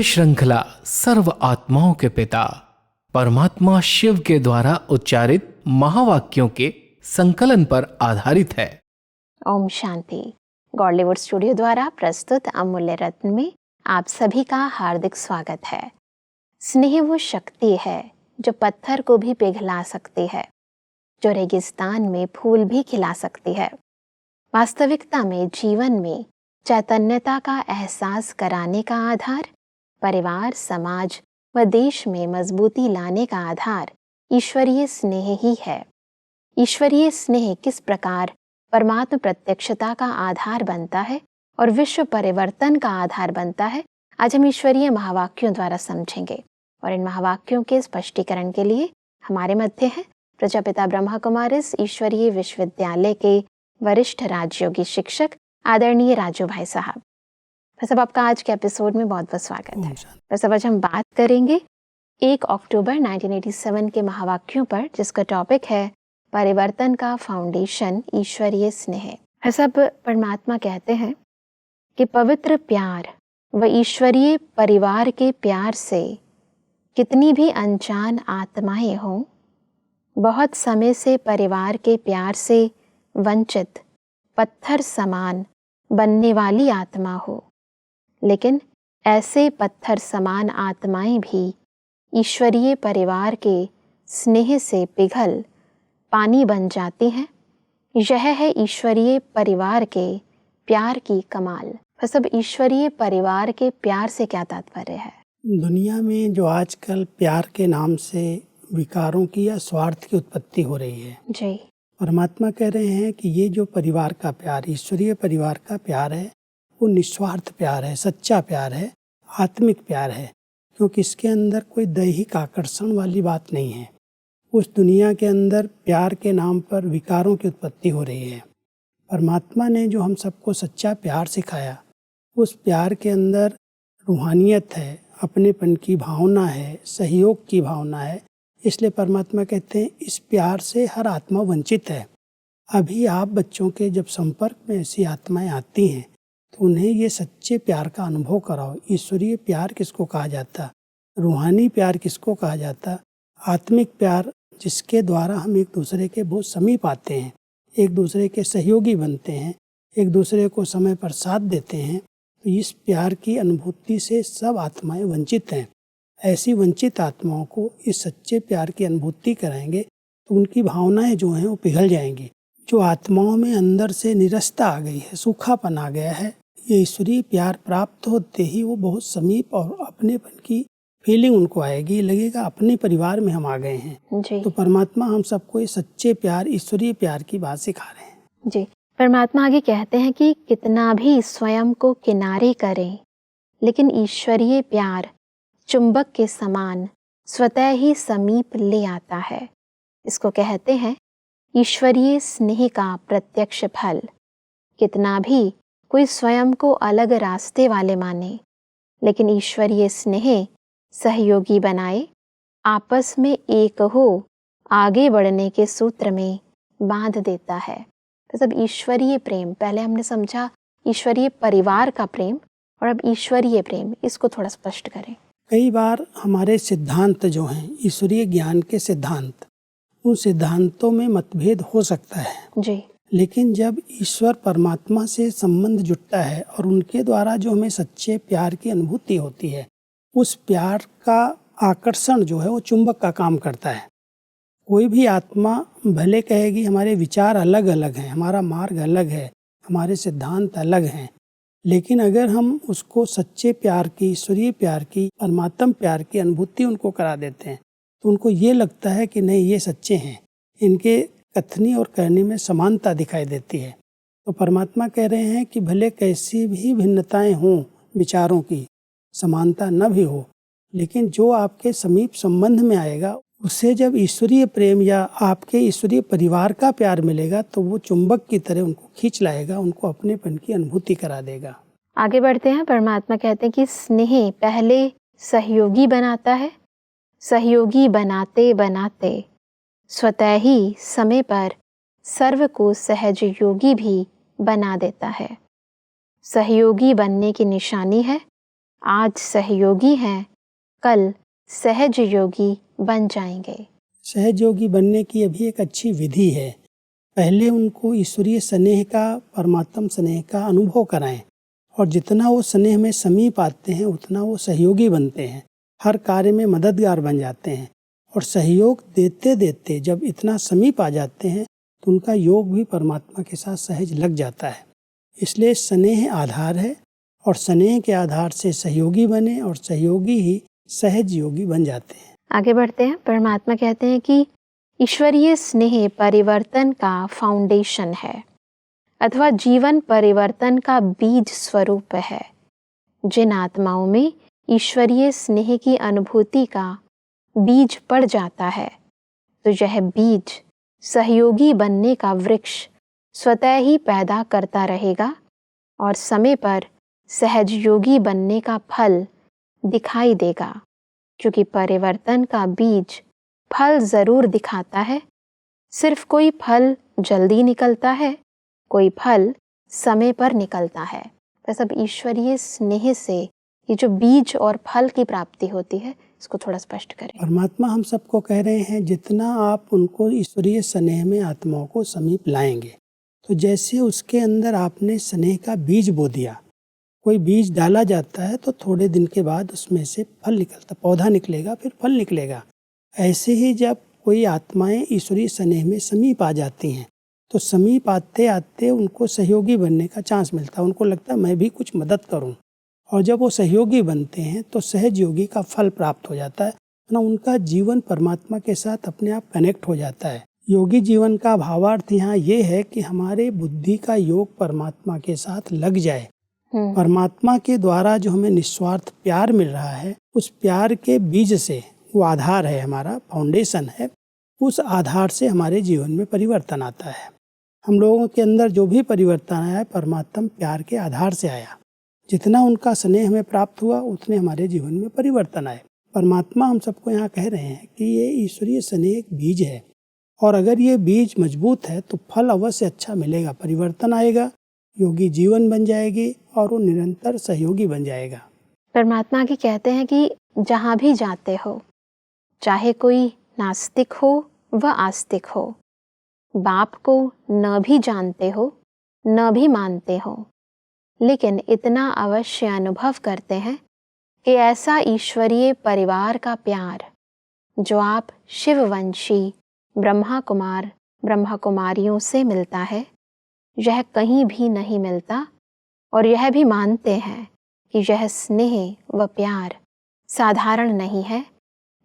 श्रृंखला सर्व आत्माओं के पिता परमात्मा शिव के द्वारा उच्चारित महावाक्यों के संकलन पर आधारित है। ओम शांति। गॉडलीवुड स्टूडियो द्वारा प्रस्तुत अमूल्य रत्न में आप सभी का हार्दिक स्वागत है। स्नेह वो शक्ति है जो पत्थर को भी पिघला सकती है, जो रेगिस्तान में फूल भी खिला सकती है। वास्तविकता में जीवन में चैतन्यता का एहसास कराने का आधार, परिवार, समाज व देश में मजबूती लाने का आधार ईश्वरीय स्नेह ही है। ईश्वरीय स्नेह किस प्रकार परमात्म प्रत्यक्षता का आधार बनता है और विश्व परिवर्तन का आधार बनता है, आज हम ईश्वरीय महावाक्यों द्वारा समझेंगे। और इन महावाक्यों के स्पष्टीकरण के लिए हमारे मध्य हैं प्रजापिता ब्रह्मा कुमारिस ईश्वरीय विश्वविद्यालय के वरिष्ठ राजयोगी शिक्षक आदरणीय राजू भाई साहब। सब आपका आज के एपिसोड में बहुत बहुत स्वागत है। बस अब आज हम बात करेंगे 1 अक्टूबर 1987 के महावाक्यों पर, जिसका टॉपिक है परिवर्तन का फाउंडेशन ईश्वरीय स्नेह। सब परमात्मा कहते हैं कि पवित्र प्यार व ईश्वरीय परिवार के प्यार से कितनी भी अनजान आत्माएं हों, बहुत समय से परिवार के प्यार से वंचित पत्थर समान बनने वाली आत्मा हो, लेकिन ऐसे पत्थर समान आत्माएं भी ईश्वरीय परिवार के स्नेह से पिघल पानी बन जाती हैं। यह है ईश्वरीय परिवार के प्यार की कमाल। सब ईश्वरीय परिवार के प्यार से क्या तात्पर्य है? दुनिया में जो आजकल प्यार के नाम से विकारों की या स्वार्थ की उत्पत्ति हो रही है जी, परमात्मा कह रहे हैं कि ये जो परिवार का प्यार, ईश्वरीय परिवार का प्यार है, वो निस्वार्थ प्यार है, सच्चा प्यार है, आत्मिक प्यार है, क्योंकि इसके अंदर कोई दैहिक आकर्षण वाली बात नहीं है। उस दुनिया के अंदर प्यार के नाम पर विकारों की उत्पत्ति हो रही है। परमात्मा ने जो हम सबको सच्चा प्यार सिखाया, उस प्यार के अंदर रूहानियत है, अपनेपन की भावना है, सहयोग की भावना है। इसलिए परमात्मा कहते हैं इस प्यार से हर आत्मा वंचित है। अभी आप बच्चों के जब संपर्क में ऐसी आत्माएं आती हैं तो उन्हें ये सच्चे प्यार का अनुभव कराओ। ईश्वरीय प्यार किसको कहा जाता, रूहानी प्यार किसको कहा जाता, आत्मिक प्यार जिसके द्वारा हम एक दूसरे के बहुत समीप आते हैं, एक दूसरे के सहयोगी बनते हैं, एक दूसरे को समय पर साथ देते हैं। तो इस प्यार की अनुभूति से सब आत्माएं वंचित हैं। ऐसी वंचित आत्माओं को इस सच्चे प्यार की अनुभूति कराएंगे तो उनकी भावनाएं जो हैं वो पिघल जाएंगी। जो आत्माओं में अंदर से निरस्ता आ गई है, सूखापन आ गया है, ये ईश्वरीय प्यार प्राप्त होते ही वो बहुत समीप और अपनेपन की फीलिंग उनको आएगी, लगेगा अपने परिवार में हम आ गए हैं। तो परमात्मा हम सबको ये सच्चे प्यार, ईश्वरीय प्यार की बात सिखा रहे हैं। जी, परमात्मा आगे कहते हैं कि कितना भी स्वयं को किनारे करें, लेकिन ईश्वरीय प्यार चुंबक के समान स्वतः ही समीप ले आता है। इसको कहते हैं ईश्वरीय स्नेह का प्रत्यक्ष फल। कितना भी कोई स्वयं को अलग रास्ते वाले माने, लेकिन ईश्वरीय स्नेह सहयोगी बनाए, आपस में एक हो आगे बढ़ने के सूत्र में बांध देता है। तो सब ईश्वरीय प्रेम, पहले हमने समझा ईश्वरीय परिवार का प्रेम, और अब ईश्वरीय प्रेम, इसको थोड़ा स्पष्ट करें। कई बार हमारे सिद्धांत जो हैं, ईश्वरीय ज्ञान के सिद्धांत, उन सिद्धांतों में मतभेद हो सकता है जी, लेकिन जब ईश्वर परमात्मा से संबंध जुड़ता है और उनके द्वारा जो हमें सच्चे प्यार की अनुभूति होती है, उस प्यार का आकर्षण जो है वो चुंबक का काम करता है। कोई भी आत्मा भले कहेगी हमारे विचार अलग अलग हैं, हमारा मार्ग अलग है, हमारे सिद्धांत अलग हैं, लेकिन अगर हम उसको सच्चे प्यार की, ईश्वरीय प्यार की, परमात्म प्यार की अनुभूति उनको करा देते हैं तो उनको ये लगता है कि नहीं, ये सच्चे हैं, इनके कथनी और करनी में समानता दिखाई देती है। तो परमात्मा कह रहे हैं कि भले कैसी भी भिन्नताएं हों, विचारों की समानता न भी हो, लेकिन जो आपके समीप संबंध में आएगा, उससे जब ईश्वरीय प्रेम या आपके ईश्वरीय परिवार का प्यार मिलेगा तो वो चुंबक की तरह उनको खींच लाएगा, उनको अपनेपन की अनुभूति करा देगा। आगे बढ़ते हैं। परमात्मा कहते हैं कि स्नेह पहले सहयोगी बनाता है, सहयोगी बनाते बनाते स्वतः ही समय पर सर्व को सहज योगी भी बना देता है। सहयोगी बनने की निशानी है आज सहयोगी हैं, कल सहज योगी बन जाएंगे। सहज योगी बनने की अभी एक अच्छी विधि है। पहले उनको ईश्वरीय स्नेह का, परमात्म स्नेह का अनुभव कराएं, और जितना वो स्नेह में समीप आते हैं उतना वो सहयोगी बनते हैं, हर कार्य में मददगार बन जाते हैं। और सहयोग देते देते जब इतना समीप आ जाते हैं तो उनका योग भी परमात्मा के साथ सहज लग जाता है। इसलिए स्नेह आधार है, और स्नेह के आधार से सहयोगी बने, और सहयोगी ही सहज योगी बन जाते हैं। आगे बढ़ते हैं। परमात्मा कहते हैं कि ईश्वरीय स्नेह परिवर्तन का फाउंडेशन है, अथवा जीवन परिवर्तन का बीज स्वरूप है। जिन आत्माओं में ईश्वरीय स्नेह की अनुभूति का बीज पड़ जाता है, तो यह बीज सहयोगी बनने का वृक्ष स्वतः ही पैदा करता रहेगा, और समय पर सहज योगी बनने का फल दिखाई देगा। क्योंकि परिवर्तन का बीज फल जरूर दिखाता है, सिर्फ कोई फल जल्दी निकलता है, कोई फल समय पर निकलता है। तो सब ईश्वरीय स्नेह से ये जो बीज और फल की प्राप्ति होती है, इसको थोड़ा स्पष्ट करें। परमात्मा हम सबको कह रहे हैं, जितना आप उनको ईश्वरीय स्नेह में आत्माओं को समीप लाएंगे, तो जैसे उसके अंदर आपने स्नेह का बीज बो दिया, कोई बीज डाला जाता है तो थोड़े दिन के बाद उसमें से फल निकलता, पौधा निकलेगा, फिर फल निकलेगा। ऐसे ही जब कोई आत्माएं ईश्वरीय स्नेह में समीप आ जाती हैं, तो समीप आते आते उनको सहयोगी बनने का चांस मिलता है। उनको लगता है मैं भी कुछ मदद करूं, और जब वो सहयोगी बनते हैं तो सहज योगी का फल प्राप्त हो जाता है, ना उनका जीवन परमात्मा के साथ अपने आप कनेक्ट हो जाता है। योगी जीवन का भावार्थ यहाँ ये है कि हमारे बुद्धि का योग परमात्मा के साथ लग जाए। परमात्मा के द्वारा जो हमें निस्वार्थ प्यार मिल रहा है, उस प्यार के बीज से, वो आधार है, हमारा फाउंडेशन है, उस आधार से हमारे जीवन में परिवर्तन आता है। हम लोगों के अंदर जो भी परिवर्तन आया है, परमात्मा प्यार के आधार से आया। जितना उनका स्नेह हमें प्राप्त हुआ, उतने हमारे जीवन में परिवर्तन आए। परमात्मा हम सबको यहाँ कह रहे हैं कि ये ईश्वरीय स्नेह एक बीज है, और अगर ये बीज मजबूत है तो फल अवश्य अच्छा मिलेगा, परिवर्तन आएगा, योगी जीवन बन जाएगी, और वो निरंतर सहयोगी बन जाएगा। परमात्मा की कहते हैं कि जहाँ भी जाते हो, चाहे कोई नास्तिक हो व आस्तिक हो, बाप को न भी जानते हो न भी मानते हो, लेकिन इतना अवश्य अनुभव करते हैं कि ऐसा ईश्वरीय परिवार का प्यार जो आप शिववंशी ब्रह्मा कुमार ब्रह्मा कुमारियों से मिलता है, यह कहीं भी नहीं मिलता। और यह भी मानते हैं कि यह स्नेह व प्यार साधारण नहीं है,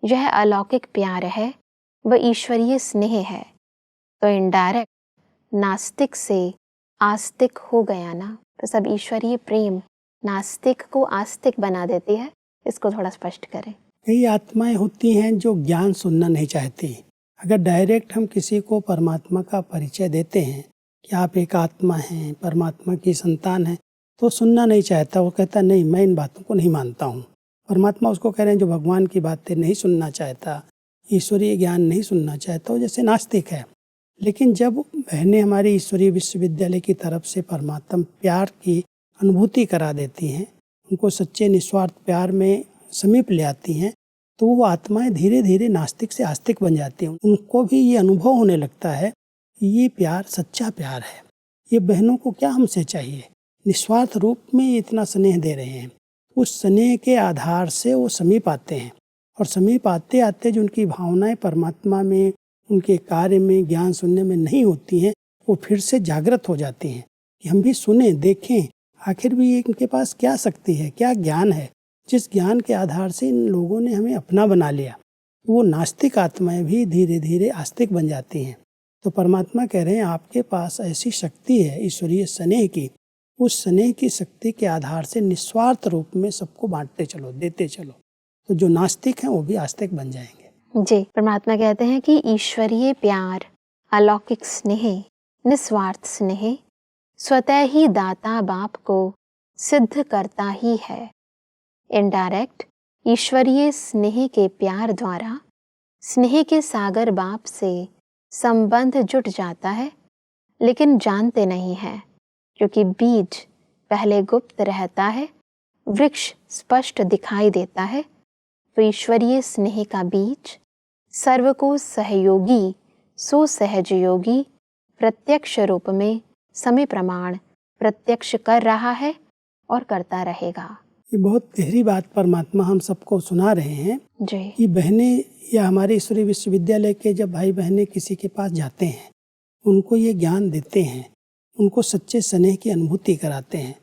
यह अलौकिक प्यार है व ईश्वरीय स्नेह है। तो इनडायरेक्ट नास्तिक से आस्तिक हो गया ना। तो सब ईश्वरीय प्रेम नास्तिक को आस्तिक बना देती है। इसको थोड़ा स्पष्ट करें। कई आत्माएं होती हैं जो ज्ञान सुनना नहीं चाहती। अगर डायरेक्ट हम किसी को परमात्मा का परिचय देते हैं कि आप एक आत्मा हैं, परमात्मा की संतान हैं, तो सुनना नहीं चाहता। वो कहता नहीं, मैं इन बातों को नहीं मानता हूँ। परमात्मा उसको कह रहे हैं जो भगवान की बातें नहीं सुनना चाहता, ईश्वरीय ज्ञान नहीं सुनना चाहता, वो जैसे नास्तिक है। लेकिन जब बहनें हमारी ईश्वरीय विश्वविद्यालय की तरफ से परमात्मा प्यार की अनुभूति करा देती हैं, उनको सच्चे निस्वार्थ प्यार में समीप ले आती हैं, तो वो आत्माएं धीरे धीरे नास्तिक से आस्तिक बन जाती हैं। उनको भी ये अनुभव होने लगता है कि ये प्यार सच्चा प्यार है। ये बहनों को क्या हमसे चाहिए, निस्वार्थ रूप में इतना स्नेह दे रहे हैं। उस स्नेह के आधार से वो समीप आते हैं, और समीप आते आते जो उनकी भावनाएं परमात्मा में, उनके कार्य में, ज्ञान सुनने में नहीं होती हैं, वो फिर से जागृत हो जाती हैं कि हम भी सुने, देखें, आखिर भी इनके पास क्या शक्ति है, क्या ज्ञान है, जिस ज्ञान के आधार से इन लोगों ने हमें अपना बना लिया। वो नास्तिक आत्माएं भी धीरे धीरे आस्तिक बन जाती हैं। तो परमात्मा कह रहे हैं आपके पास ऐसी शक्ति है ईश्वरीय स्नेह की, उस स्नेह की शक्ति के आधार से निस्वार्थ रूप में सबको बांटते चलो, देते चलो, तो जो नास्तिक हैं वो भी आस्तिक बन जाएंगे। जी, परमात्मा कहते हैं कि ईश्वरीय प्यार, अलौकिक स्नेह, निस्वार्थ स्नेह स्वतः ही दाता बाप को सिद्ध करता ही है। इनडायरेक्ट ईश्वरीय स्नेह के प्यार द्वारा स्नेह के सागर बाप से संबंध जुट जाता है, लेकिन जानते नहीं हैं, क्योंकि बीज पहले गुप्त रहता है वृक्ष स्पष्ट दिखाई देता है, तो ईश्वरीय स्नेह का बीज सर्व को सहयोगी सुसहज योगी प्रत्यक्ष रूप में समय प्रमाण प्रत्यक्ष कर रहा है और करता रहेगा। ये बहुत गहरी बात परमात्मा हम सबको सुना रहे हैं जी कि बहनें या हमारे ईश्वरीय विश्वविद्यालय के जब भाई बहनें किसी के पास जाते हैं, उनको ये ज्ञान देते हैं, उनको सच्चे स्नेह की अनुभूति कराते हैं,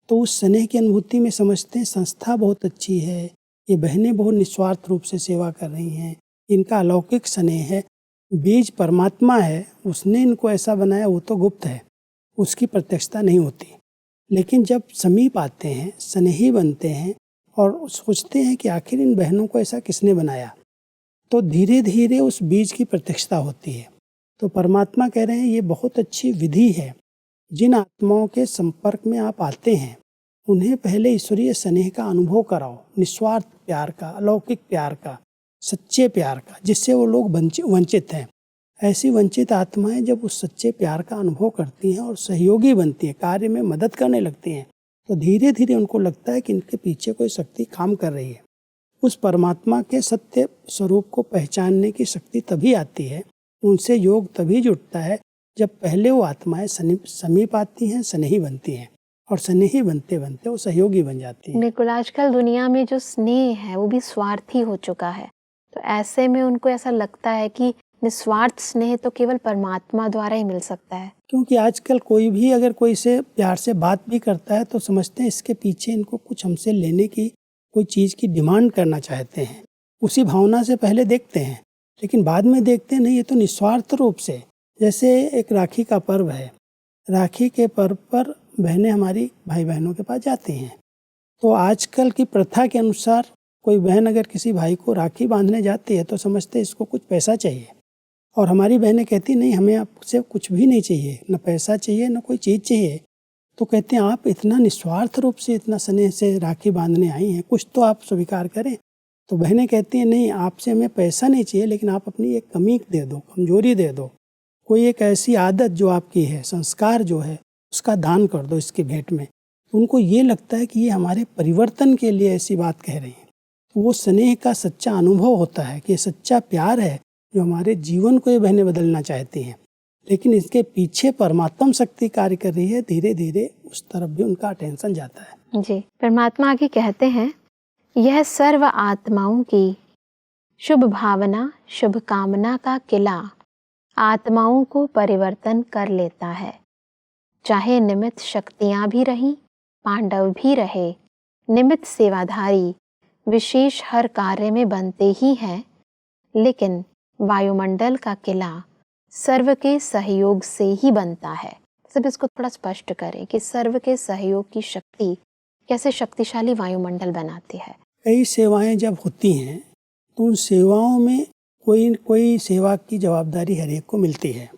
तो उस स्नेह की अनुभूति में समझते हैं संस्था बहुत अच्छी है, ये बहनें बहुत निस्वार्थ रूप से सेवा कर रही हैं, इनका अलौकिक स्नेह है। बीज परमात्मा है, उसने इनको ऐसा बनाया, वो तो गुप्त है, उसकी प्रत्यक्षता नहीं होती। लेकिन जब समीप आते हैं, स्नेही बनते हैं और सोचते हैं कि आखिर इन बहनों को ऐसा किसने बनाया, तो धीरे धीरे उस बीज की प्रत्यक्षता होती है। तो परमात्मा कह रहे हैं ये बहुत अच्छी विधि है। जिन आत्माओं के संपर्क में आप आते हैं, उन्हें पहले ईश्वरीय स्नेह का अनुभव कराओ, निस्वार्थ प्यार का, अलौकिक प्यार का, सच्चे प्यार का, जिससे वो लोग वंचित हैं। ऐसी वंचित आत्माएं जब उस सच्चे प्यार का अनुभव करती हैं और सहयोगी बनती हैं, कार्य में मदद करने लगती हैं, तो धीरे धीरे उनको लगता है कि इनके पीछे कोई शक्ति काम कर रही है। उस परमात्मा के सत्य स्वरूप को पहचानने की शक्ति तभी आती है, उनसे योग तभी जुटता है जब पहले वो आत्माएं समीप आती हैं, स्नेही बनती हैं, और स्नेही बनते बनते वो सहयोगी बन जाती हैं। बिल्कुल, आजकल दुनिया में जो स्नेह है वो भी स्वार्थी हो चुका है, तो ऐसे में उनको ऐसा लगता है कि निस्वार्थ स्नेह तो केवल परमात्मा द्वारा ही मिल सकता है। क्योंकि आजकल कोई भी अगर कोई से प्यार से बात भी करता है तो समझते हैं इसके पीछे इनको कुछ हमसे लेने की, कोई चीज़ की डिमांड करना चाहते हैं। उसी भावना से पहले देखते हैं, लेकिन बाद में देखते हैं नहीं, ये तो निस्वार्थ रूप से। जैसे एक राखी का पर्व है, राखी के पर्व पर बहनें हमारी भाई बहनों के पास जाती हैं, तो आजकल की प्रथा के अनुसार कोई बहन अगर किसी भाई को राखी बांधने जाती है तो समझते हैं इसको कुछ पैसा चाहिए, और हमारी बहनें कहती नहीं, हमें आपसे कुछ भी नहीं चाहिए, न पैसा चाहिए न कोई चीज़ चाहिए। तो कहते हैं आप इतना निस्वार्थ रूप से, इतना स्नेह से राखी बांधने आई हैं, कुछ तो आप स्वीकार करें। तो बहनें कहती हैं नहीं, आपसे हमें पैसा नहीं चाहिए, लेकिन आप अपनी एक कमी दे दो, कमजोरी दे दो, कोई एक ऐसी आदत जो आपकी है, संस्कार जो है, उसका दान कर दो इसकी भेंट में। तो उनको ये लगता है कि ये हमारे परिवर्तन के लिए ऐसी बात कह रही हैं। तो वो स्नेह का सच्चा अनुभव होता है कि ये सच्चा प्यार है जो हमारे जीवन को ये बहनें बदलना चाहती हैं, लेकिन इसके पीछे परमात्म शक्ति कार्य कर रही है। धीरे धीरे उस तरफ भी उनका अटेंशन जाता है। जी, परमात्मा आगे कहते हैं, यह सर्व आत्माओं की शुभ भावना शुभ कामना का किला आत्माओं को परिवर्तन कर लेता है। चाहे निमित्त शक्तियां भी रहीं, पांडव भी रहे, निमित्त सेवाधारी विशेष हर कार्य में बनते ही हैं, लेकिन वायुमंडल का किला सर्व के सहयोग से ही बनता है। सब इसको थोड़ा स्पष्ट करें कि सर्व के सहयोग की शक्ति कैसे शक्तिशाली वायुमंडल बनाती है। कई सेवाएं जब होती हैं तो उन सेवाओं में कोई सेवा की जवाबदारी हर एक को मिलती है,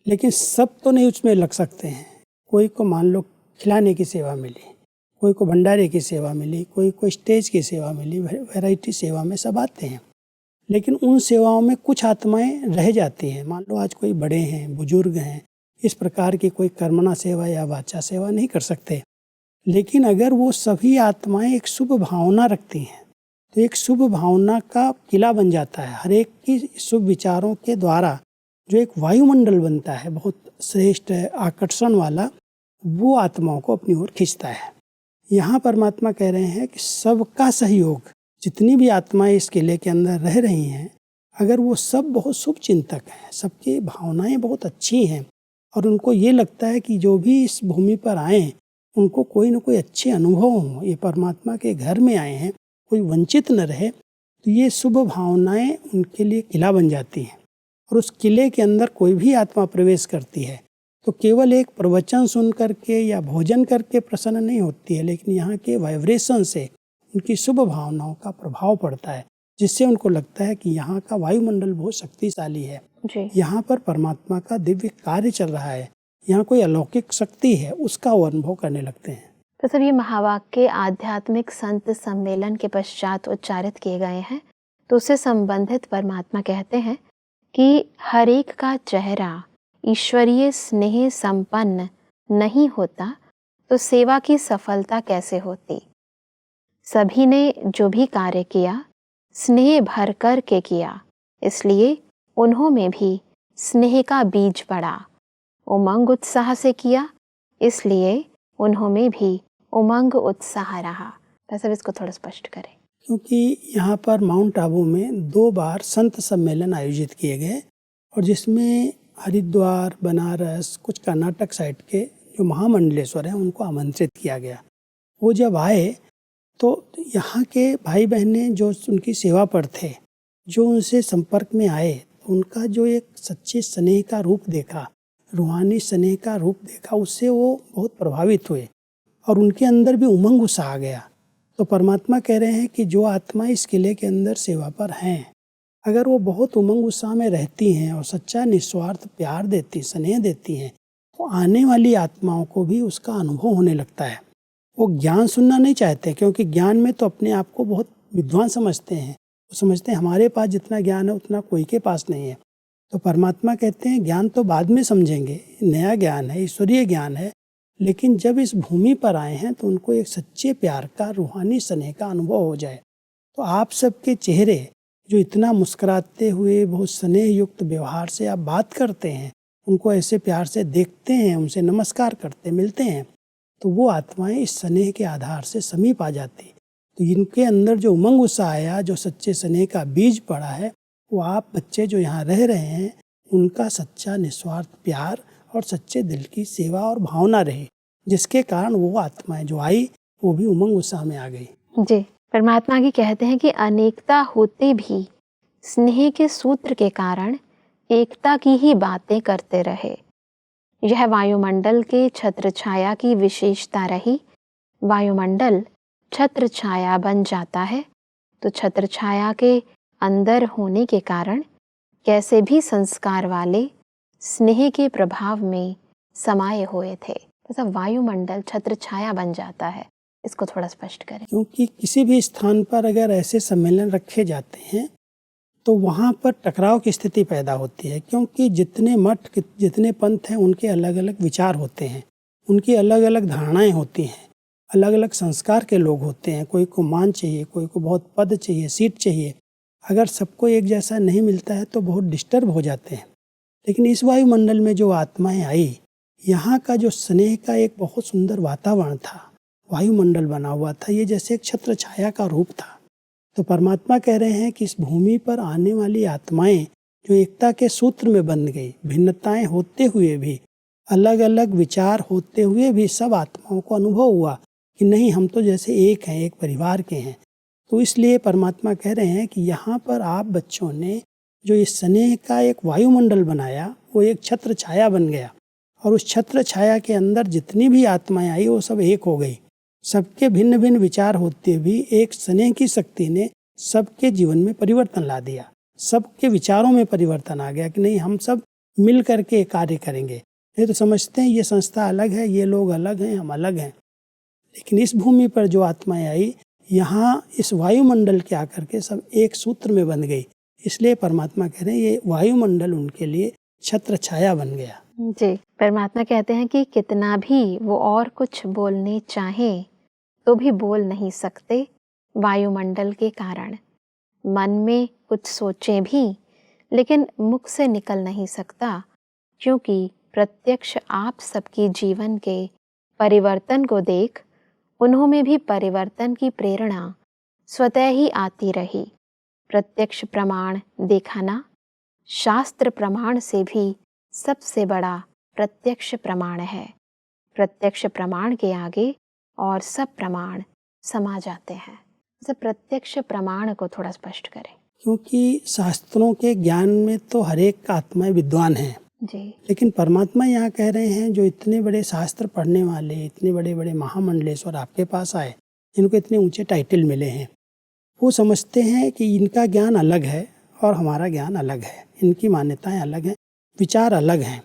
लेकिन सब तो नहीं उसमें लग सकते हैं। कोई को मान लो खिलाने की सेवा मिली, कोई को भंडारे की सेवा मिली, कोई को स्टेज की सेवा मिली, वैरायटी सेवा में सब आते हैं। लेकिन उन सेवाओं में कुछ आत्माएं रह जाती हैं। मान लो आज कोई बड़े हैं, बुजुर्ग हैं, इस प्रकार की कोई कर्मणा सेवा या वाचा सेवा नहीं कर सकते, लेकिन अगर वो सभी आत्माएं एक शुभ भावना रखती हैं तो एक शुभ भावना का किला बन जाता है। हर एक की शुभ विचारों के द्वारा जो एक वायुमंडल बनता है, बहुत श्रेष्ठ आकर्षण वाला, वो आत्माओं को अपनी ओर खींचता है। यहाँ परमात्मा कह रहे हैं कि सबका सहयोग, जितनी भी आत्माएं इस किले के अंदर रह रही हैं, अगर वो सब बहुत शुभ चिंतक हैं, सबकी भावनाएं बहुत अच्छी हैं, और उनको ये लगता है कि जो भी इस भूमि पर आए उनको कोई न कोई अच्छे अनुभव हों, ये परमात्मा के घर में आए हैं, कोई वंचित न रहे, तो ये शुभ भावनाएं उनके लिए किला बन जाती हैं। और उस किले के अंदर कोई भी आत्मा प्रवेश करती है तो केवल एक प्रवचन सुन करके या भोजन करके प्रसन्न नहीं होती है, लेकिन यहाँ के वाइब्रेशन से उनकी शुभ भावनाओं का प्रभाव पड़ता है, जिससे उनको लगता है कि यहाँ का वायुमंडल बहुत शक्तिशाली है, यहाँ पर परमात्मा का दिव्य कार्य चल रहा है, यहाँ कोई अलौकिक शक्ति है, उसका वो अनुभव करने लगते हैं। तो सब ये महावाक्य आध्यात्मिक संत सम्मेलन के पश्चात उच्चारित किए गए हैं, तो उससे संबंधित परमात्मा कहते हैं कि हर एक का चेहरा ईश्वरीय स्नेह संपन्न नहीं होता तो सेवा की सफलता कैसे होती। सभी ने जो भी कार्य किया स्नेह भर कर के किया, इसलिए उन्हों में भी स्नेह का बीज पड़ा। उमंग उत्साह से किया, इसलिए उन्हों में भी उमंग उत्साह रहा। बस अब इसको थोड़ा स्पष्ट करें। क्योंकि यहाँ पर माउंट आबू में 2 बार संत सम्मेलन आयोजित किए गए और जिसमें हरिद्वार, बनारस, कुछ कर्नाटक साइड के जो महामंडलेश्वर हैं उनको आमंत्रित किया गया। वो जब आए तो यहाँ के भाई बहनें जो उनकी सेवा पर थे, जो उनसे संपर्क में आए, उनका जो एक सच्चे स्नेह का रूप देखा, रूहानी स्नेह का रूप देखा, उससे वो बहुत प्रभावित हुए और उनके अंदर भी उमंग उत्साह आ गया। तो परमात्मा कह रहे हैं कि जो आत्मा इस किले के अंदर सेवा पर हैं, अगर वो बहुत उमंग उत्साह में रहती हैं और सच्चा निस्वार्थ प्यार देती, स्नेह देती हैं, तो आने वाली आत्माओं को भी उसका अनुभव होने लगता है। वो ज्ञान सुनना नहीं चाहते, क्योंकि ज्ञान में तो अपने आप को बहुत विद्वान समझते हैं। वो समझते हैं हमारे पास जितना ज्ञान है उतना कोई के पास नहीं है। तो परमात्मा कहते हैं ज्ञान तो बाद में समझेंगे, नया ज्ञान है, ईश्वरीय ज्ञान है, लेकिन जब इस भूमि पर आए हैं तो उनको एक सच्चे प्यार का, रूहानी स्नेह का अनुभव हो जाए। तो आप सबके चेहरे जो इतना मुस्कुराते हुए, बहुत स्नेह युक्त व्यवहार से आप बात करते हैं, उनको ऐसे प्यार से देखते हैं, उनसे नमस्कार करते मिलते हैं, तो वो आत्माएं इस स्नेह के आधार से समीप आ जाती। तो इनके अंदर जो उमंग उत्साह आया, जो सच्चे स्नेह का बीज पड़ा है, वो आप बच्चे जो यहाँ रह रहे हैं उनका सच्चा निस्वार्थ प्यार और सच्चे दिल की सेवा और भावना रही, जिसके कारण वो आत्माएं जो आई वो भी उमंग उत्साह में आ गई। जी, परमात्मा की कहते हैं कि अनेकता होते भी स्नेह के सूत्र के कारण एकता की ही बातें करते रहे। यह वायुमंडल के छत्र छाया की विशेषता रही। वायुमंडल छत्र छाया बन जाता है तो छत्र छाया के अंदर होने के कारण कैसे भी संस्कार वाले स्नेह के प्रभाव में समाये हुए थे। मतलब वायुमंडल छत्र छाया बन जाता है, इसको थोड़ा स्पष्ट करें। क्योंकि किसी भी स्थान पर अगर ऐसे सम्मेलन रखे जाते हैं तो वहाँ पर टकराव की स्थिति पैदा होती है, क्योंकि जितने मठ, जितने पंथ हैं उनके अलग अलग विचार होते हैं, उनकी अलग अलग धारणाएं होती हैं, अलग अलग संस्कार के लोग होते हैं। कोई को मान चाहिए, कोई को बहुत पद चाहिए, सीट चाहिए। अगर सबको एक जैसा नहीं मिलता है तो बहुत डिस्टर्ब हो जाते हैं। लेकिन इस वायुमंडल में जो आत्माएं आई, यहाँ का जो स्नेह का एक बहुत सुंदर वातावरण था, वायुमंडल बना हुआ था, ये जैसे एक छत्र छाया का रूप था। तो परमात्मा कह रहे हैं कि इस भूमि पर आने वाली आत्माएं जो एकता के सूत्र में बंध गई, भिन्नताएं होते हुए भी, अलग अलग विचार होते हुए भी सब आत्माओं को अनुभव हुआ कि नहीं, हम तो जैसे एक हैं, एक परिवार के हैं। तो इसलिए परमात्मा कह रहे हैं कि यहाँ पर आप बच्चों ने जो इस स्नेह का एक वायुमंडल बनाया, वो एक छत्र छाया बन गया और उस छत्र छाया के अंदर जितनी भी आत्माएं आई वो सब एक हो गई। सबके भिन्न भिन्न विचार होते भी एक स्नेह की शक्ति ने सबके जीवन में परिवर्तन ला दिया। सबके विचारों में परिवर्तन आ गया कि नहीं, हम सब मिल करके कार्य करेंगे। ये तो समझते हैं ये संस्था अलग है, ये लोग अलग हैं, हम अलग हैं। लेकिन इस भूमि पर जो आत्माएं आई, यहाँ इस वायुमंडल के आकर के सब एक सूत्र में बन गई। इसलिए परमात्मा कह रहे हैं ये वायुमंडल उनके लिए छत्र छाया बन गया। जी, परमात्मा कहते हैं कि कितना भी वो और कुछ बोलने चाहें तो भी बोल नहीं सकते वायुमंडल के कारण। मन में कुछ सोचें भी लेकिन मुख से निकल नहीं सकता, क्योंकि प्रत्यक्ष आप सबकी जीवन के परिवर्तन को देख उन्हों में भी परिवर्तन की प्रेरणा स्वतः ही आती रही। प्रत्यक्ष प्रमाण देखा ना, शास्त्र प्रमाण से भी सबसे बड़ा प्रत्यक्ष प्रमाण है। प्रत्यक्ष प्रमाण के आगे और सब प्रमाण समा जाते हैं। तो प्रत्यक्ष प्रमाण को थोड़ा स्पष्ट करें। क्योंकि शास्त्रों के ज्ञान में तो हर एक आत्माएं विद्वान हैं जी, लेकिन परमात्मा यहाँ कह रहे हैं जो इतने बड़े शास्त्र पढ़ने वाले, इतने बड़े बड़े महामंडलेश्वर आपके पास आए, इनको इतने ऊंचे टाइटल मिले हैं, वो समझते हैं कि इनका ज्ञान अलग है और हमारा ज्ञान अलग है, इनकी मान्यताएं अलग हैं, विचार अलग हैं।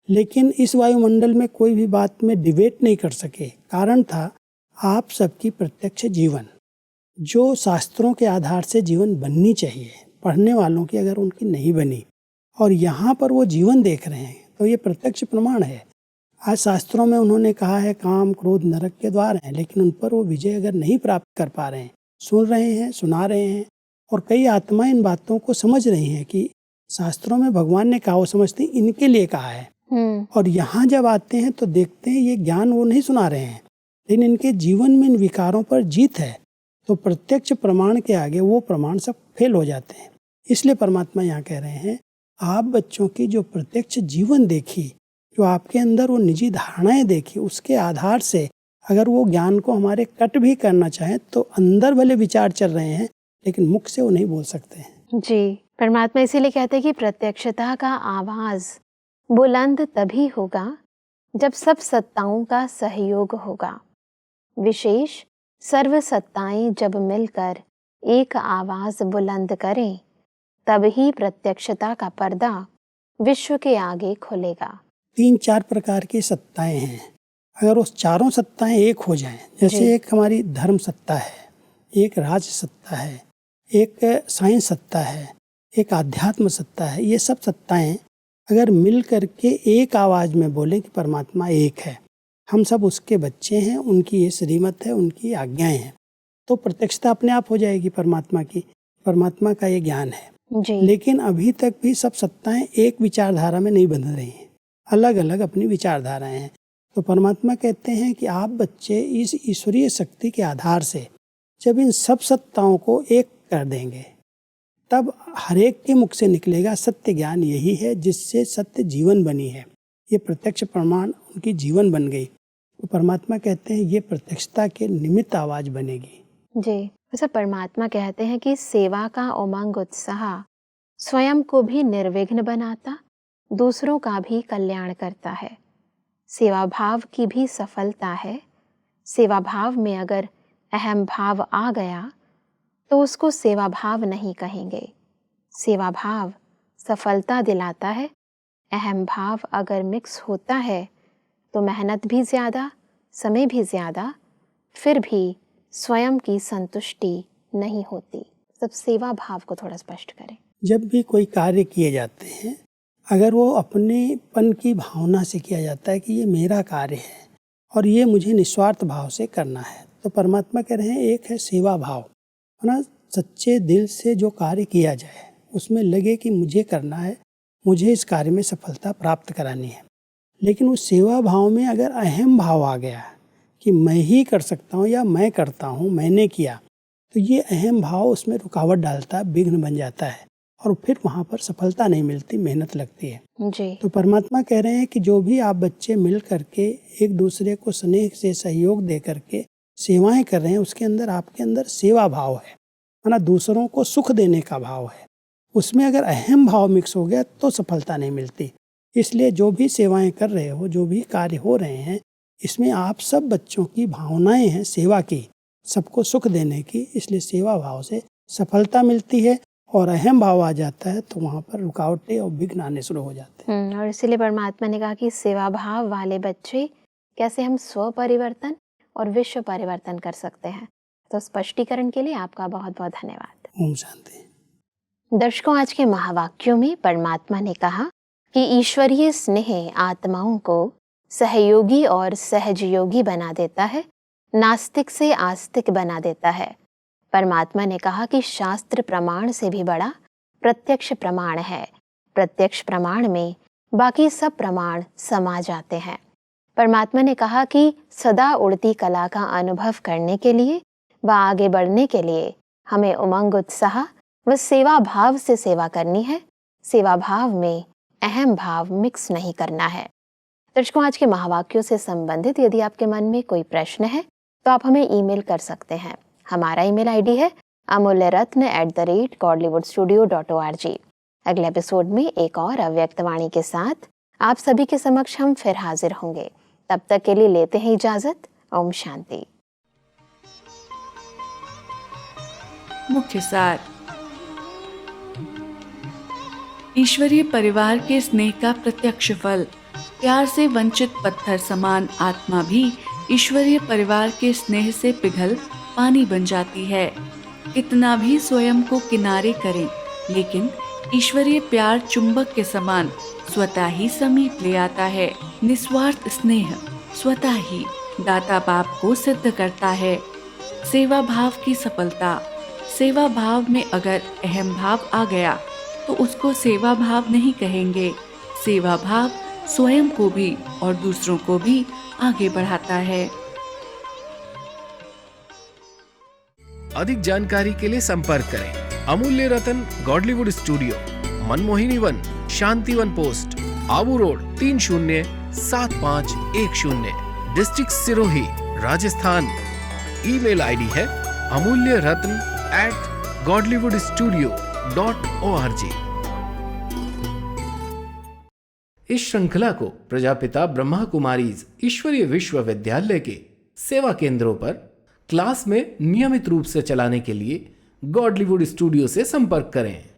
लेकिन इस वायुमंडल में कोई भी बात में डिबेट नहीं कर सके। कारण था आप सबकी प्रत्यक्ष जीवन, जो शास्त्रों के आधार से जीवन बननी चाहिए, पढ़ने वालों की अगर उनकी नहीं बनी और यहाँ पर वो जीवन देख रहे हैं तो ये प्रत्यक्ष प्रमाण है। आज शास्त्रों में उन्होंने कहा है काम क्रोध नरक के द्वार हैं, लेकिन उन पर वो विजय अगर नहीं प्राप्त कर पा रहे हैं, सुन रहे हैं, सुना रहे हैं, और कई आत्माएं इन बातों को समझ रही हैं कि शास्त्रों में भगवान ने कहा, वो समझती इनके लिए कहा है, और यहाँ जब आते हैं तो देखते हैं ये ज्ञान वो नहीं सुना रहे हैं, लेकिन इनके जीवन में इन विकारों पर जीत है, तो प्रत्यक्ष प्रमाण के आगे वो प्रमाण सब फेल हो जाते हैं। इसलिए परमात्मा यहाँ कह रहे हैं, आप बच्चों की जो प्रत्यक्ष जीवन देखी, जो आपके अंदर वो निजी धारणाएं देखी, उसके आधार से अगर वो ज्ञान को हमारे कट भी करना चाहें तो अंदर भले विचार चल रहे हैं, लेकिन मुख से वो नहीं बोल सकते हैं। जी, परमात्मा इसीलिए कहते हैं कि प्रत्यक्षता का आवाज बुलंद तभी होगा जब सब सत्ताओं का सहयोग होगा। विशेष सर्व सत्ताएं जब मिलकर एक आवाज बुलंद करें, तब ही प्रत्यक्षता का पर्दा विश्व के आगे खुलेगा। 3-4 प्रकार की सत्ताएं हैं। अगर उस चारों सत्ताएं एक हो जाएं, जैसे एक हमारी धर्म सत्ता है, एक राज सत्ता है, एक साइंस सत्ता है, एक आध्यात्म सत्ता है, ये सब सत्ताएं अगर मिल करके एक आवाज़ में बोलें कि परमात्मा एक है, हम सब उसके बच्चे हैं, उनकी ये श्रीमत है, उनकी आज्ञाएं हैं, तो प्रत्यक्षता अपने आप हो जाएगी परमात्मा की। परमात्मा का ये ज्ञान है जी। लेकिन अभी तक भी सब सत्ताएं एक विचारधारा में नहीं बंध रही हैं, अलग अलग अपनी विचारधाराएं हैं। तो परमात्मा कहते हैं कि आप बच्चे इस ईश्वरीय शक्ति के आधार से जब इन सब सत्ताओं को एक कर देंगे, तब हर एक के मुख से निकलेगा सत्य ज्ञान यही है जिससे सत्य जीवन बनी है। ये प्रत्यक्ष प्रमाण उनकी जीवन बन गई। तो परमात्मा कहते हैं ये प्रत्यक्षता के निमित्त आवाज बनेगी। जी, वैसे परमात्मा कहते हैं कि सेवा का उमंग उत्साह स्वयं को भी निर्विघ्न बनाता, दूसरों का भी कल्याण करता है। सेवा भाव की भी सफलता है। सेवा भाव में अगर अहम भाव आ गया तो उसको सेवा भाव नहीं कहेंगे। सेवा भाव सफलता दिलाता है। अहम भाव अगर मिक्स होता है तो मेहनत भी ज़्यादा, समय भी ज़्यादा, फिर भी स्वयं की संतुष्टि नहीं होती। सब सेवा भाव को थोड़ा स्पष्ट करें। जब भी कोई कार्य किए जाते हैं, अगर वो अपनेपन की भावना से किया जाता है कि ये मेरा कार्य है और ये मुझे निस्वार्थ भाव से करना है, तो परमात्मा कह रहे हैं एक है सेवा भाव, है ना। सच्चे दिल से जो कार्य किया जाए उसमें लगे कि मुझे करना है, मुझे इस कार्य में सफलता प्राप्त करानी है। लेकिन उस सेवा भाव में अगर अहम भाव आ गया कि मैं ही कर सकता हूँ या मैं करता हूँ, मैंने किया, तो ये अहम भाव उसमें रुकावट डालता है, विघ्न बन जाता है और फिर वहाँ पर सफलता नहीं मिलती, मेहनत लगती है। जी। तो परमात्मा कह रहे हैं कि जो भी आप बच्चे मिल करके एक दूसरे को स्नेह से सहयोग दे करके सेवाएं कर रहे हैं, उसके अंदर आपके अंदर सेवा भाव है ना, दूसरों को सुख देने का भाव है। उसमें अगर अहम भाव मिक्स हो गया तो सफलता नहीं मिलती। इसलिए जो भी सेवाएं कर रहे हो, जो भी कार्य हो रहे हैं, इसमें आप सब बच्चों की भावनाएं हैं सेवा की, सबको सुख देने की। इसलिए सेवा भाव से सफलता मिलती है और अहम भाव आ जाता है तो वहाँ पर रुकावटें और विघ्न आने शुरू हो जाते हैं। और इसीलिए परमात्मा ने कहा कि सेवा भाव वाले बच्चे कैसे हम स्व परिवर्तन और विश्व परिवर्तन कर सकते हैं। तो स्पष्टीकरण के लिए आपका बहुत बहुत धन्यवाद। ओम शांति। दर्शकों, आज के महावाक्यों में परमात्मा ने कहा कि ईश्वरीय स्नेह आत्माओं को सहयोगी और सहजयोगी बना देता है, नास्तिक से आस्तिक बना देता है। परमात्मा ने कहा कि शास्त्र प्रमाण से भी बड़ा प्रत्यक्ष प्रमाण है। प्रत्यक्ष प्रमाण में बाकी सब प्रमाण समा जाते हैं। परमात्मा ने कहा कि सदा उड़ती कला का अनुभव करने के लिए व आगे बढ़ने के लिए हमें उमंग उत्साह व सेवा भाव से सेवा करनी है। सेवा भाव में अहम भाव मिक्स नहीं करना है। दर्शकों, आज के महावाक्यों से संबंधित यदि आपके मन में कोई प्रश्न है तो आप हमें ईमेल कर सकते हैं। हमारा ईमेल आईडी है amulyaratna@godlywoodstudio.org। अगले एपिसोड में एक और अव्यक्त वाणी के साथ आप सभी के समक्ष हम फिर हाजिर होंगे। तब तक के लिए लेते हैं इजाजत। ओम शांति। मुख्य सार। ईश्वरीय परिवार के स्नेह का प्रत्यक्ष फल। प्यार से वंचित पत्थर समान आत्मा भी ईश्वरीय परिवार के स्नेह से पिघल पानी बन जाती है। कितना भी स्वयं को किनारे करें, लेकिन ईश्वरीय प्यार चुंबक के समान स्वतः ही समीप ले आता है। निस्वार्थ स्नेह स्वतः ही दाता बाप को सिद्ध करता है। सेवा भाव की सफलता। सेवा भाव में अगर अहम भाव आ गया तो उसको सेवा भाव नहीं कहेंगे। सेवा भाव स्वयं को भी और दूसरों को भी आगे बढ़ाता है। अधिक जानकारी के लिए संपर्क करें Amulya Ratan Godlywood studio, Manmohini Van, Shantivan post, Abu Road 307510, district Sirohi, Rajasthan. Email ID है amulyaratn@godlywoodstudio.org। इस श्रृंखला को प्रजापिता ब्रह्मा कुमारीज ईश्वरीय विश्वविद्यालय के सेवा केंद्रों पर क्लास में नियमित रूप से चलाने के लिए गॉडलीवुड स्टूडियो से संपर्क करें।